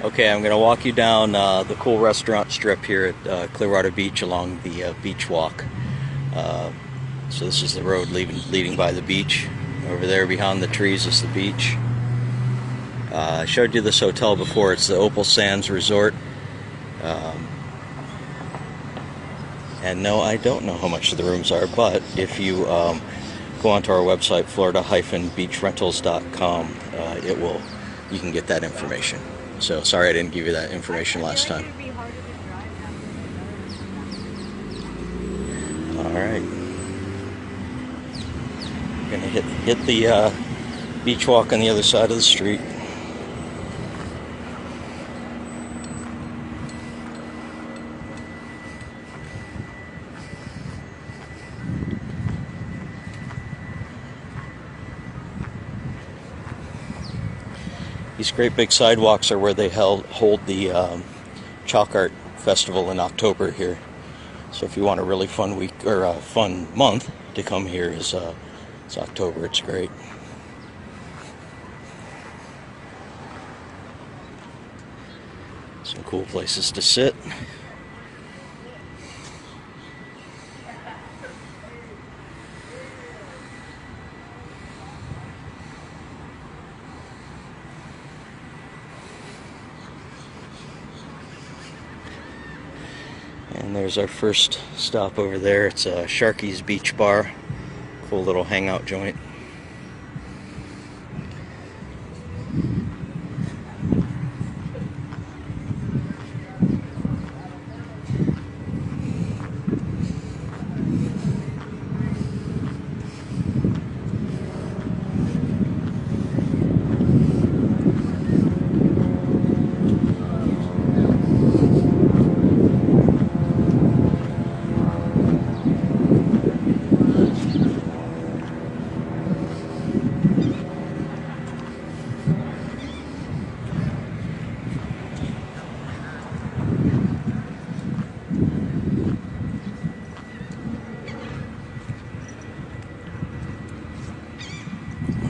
Okay, I'm going to walk you down the cool restaurant strip here at Clearwater Beach along the beach walk. So this is the road leading by the beach. Over there behind the trees is the beach. I showed you this hotel before. It's the Opal Sands Resort. And no, I don't know how much the rooms are, but if you go onto our website, florida-beachrentals.com, you can get that information. So sorry I didn't give you that information last time. Alright. We're gonna hit the beach walk on the other side of the street. These great big sidewalks are where they hold the chalk art festival in October here. So if you want a really fun week or a fun month to come here, it's October. It's great. Some cool places to sit. And there's our first stop over there. It's Sharky's Beach Bar. Cool little hangout joint.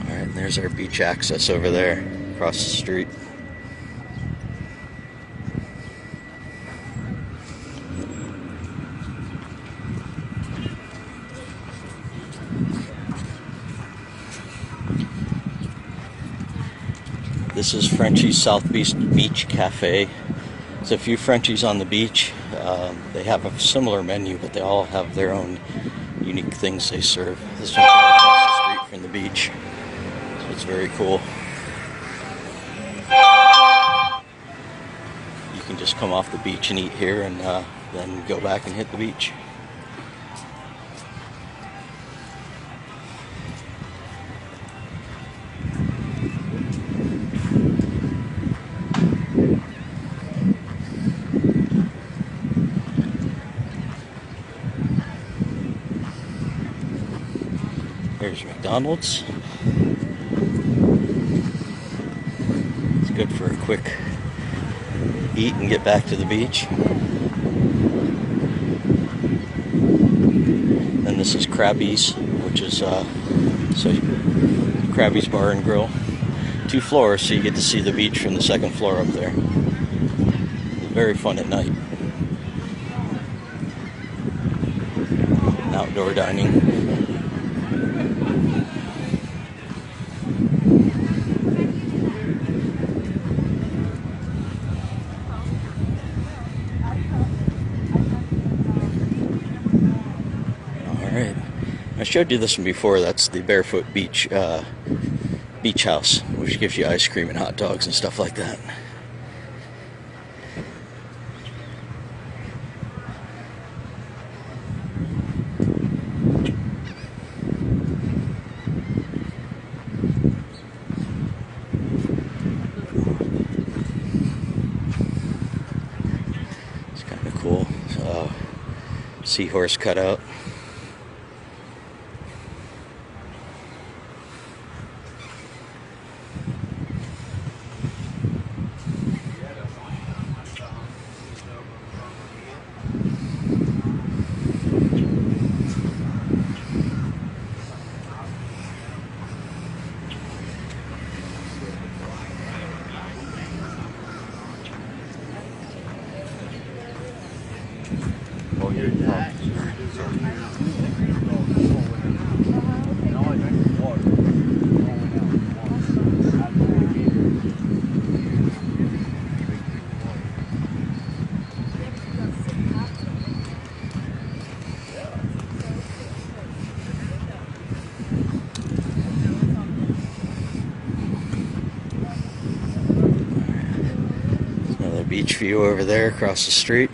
And there's our beach access over there, across the street. This is Frenchie's South Beach Cafe. There's a few Frenchies on the beach. They have a similar menu, but they all have their own unique things they serve. This one's right across the street from the beach. It's very cool. You can just come off the beach and eat here and then go back and hit the beach. Here's McDonald's. It's good for a quick eat and get back to the beach. Then this is Krabby's, which is Krabby's Bar and Grill. 2 floors, so you get to see the beach from the 2nd floor up there. Very fun at night. And outdoor dining. Alright, I showed you this one before. That's the Barefoot Beach Beach House, which gives you ice cream and hot dogs and stuff like that. It's kind of cool. Seahorse cutout. Oh, yeah, yeah. Another beach view over there across the street.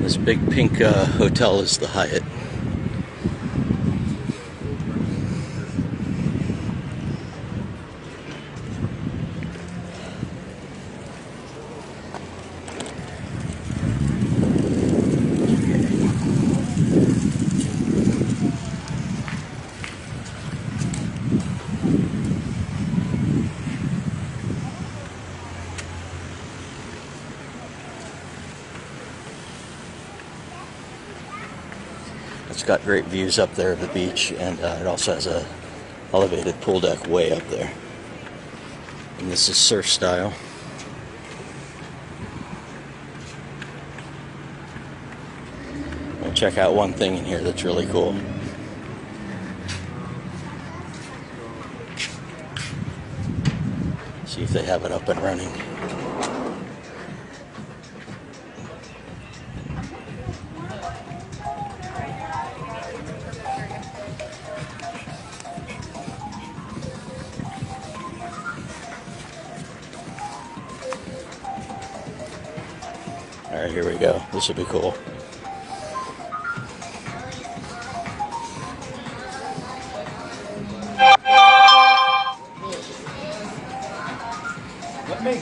This big pink hotel is the Hyatt. It's got great views up there of the beach, and it also has a elevated pool deck way up there. And this is surf style. We'll check out one thing in here that's really cool. See if they have it up and running. Alright, here we go. This would be cool. Let me.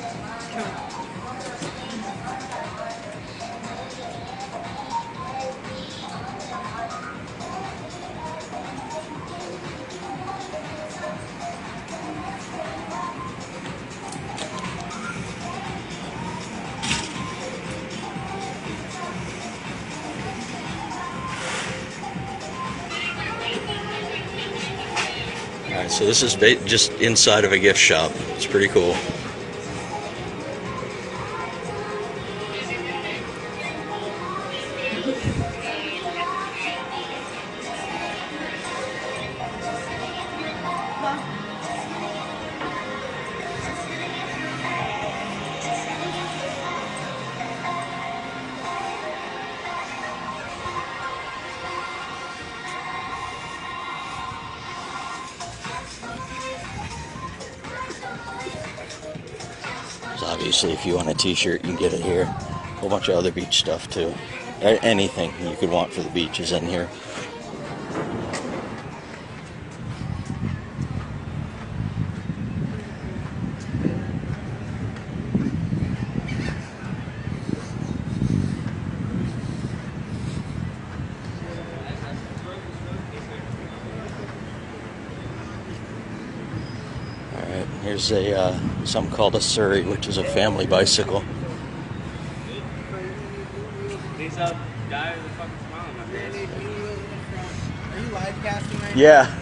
Alright, so this is just inside of a gift shop. It's pretty cool. So obviously, if you want a t-shirt, you can get it here. A whole bunch of other beach stuff too. Anything you could want for the beach is in here. Alright, here's a something called a Surrey, which is a family bicycle. These guys are fucking smiling my face. Are you live casting right Yeah.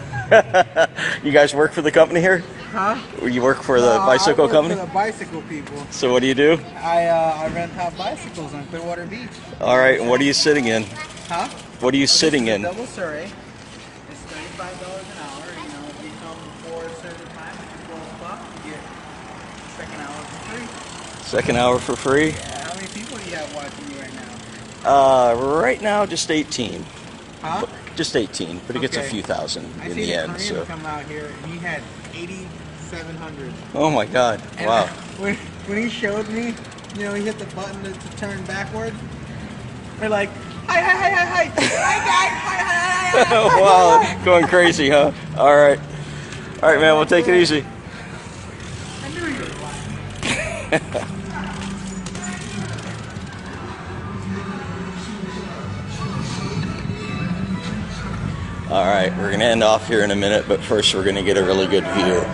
You guys work for the company here? now? Huh? You work for the bicycle I work company? for the bicycle people. So what do you do? I rent out bicycles on Clearwater Beach. Alright, and what are you sitting in? Huh? What are you sitting This is in? a double Surrey. It's $35 an hour. You know, if you come before a certain time, at 12 o'clock, you get second hour for free. Second hour for free? Yeah. How many people do you have watching you right now? Right now just 18. Huh? Just 18, but it gets a Okay. few thousand I in seen the a end. Korean So. come out here and he had 8,700. Oh my God! And Wow. when he showed me, you know, he hit the button to turn backwards. We're like, hi, hi, hi, hi, hi, hi, guys, hi, hi, hi, hi. Wow, going crazy, huh? All right, man. We'll take it easy. I knew you were lying. All right, we're gonna end off here in a minute, but first we're gonna get a really good view.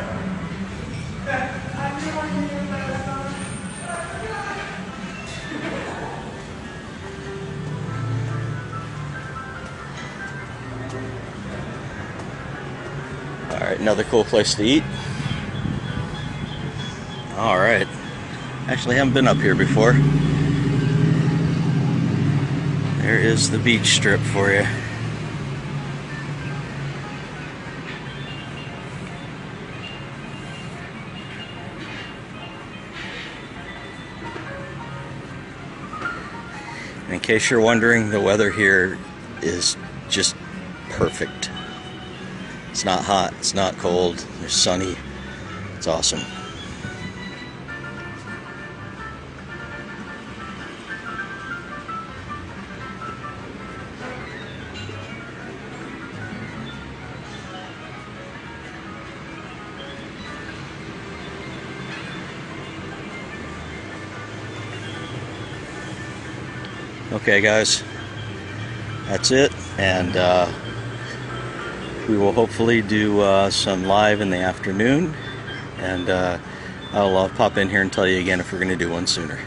Alright, another cool place to eat. Alright. Actually, I haven't been up here before. There is the beach strip for you. In case you're wondering, the weather here is just perfect. It's not hot, it's not cold, it's sunny. It's awesome. Okay guys, that's it, and we will hopefully do some live in the afternoon, and I'll pop in here and tell you again if we're going to do one sooner.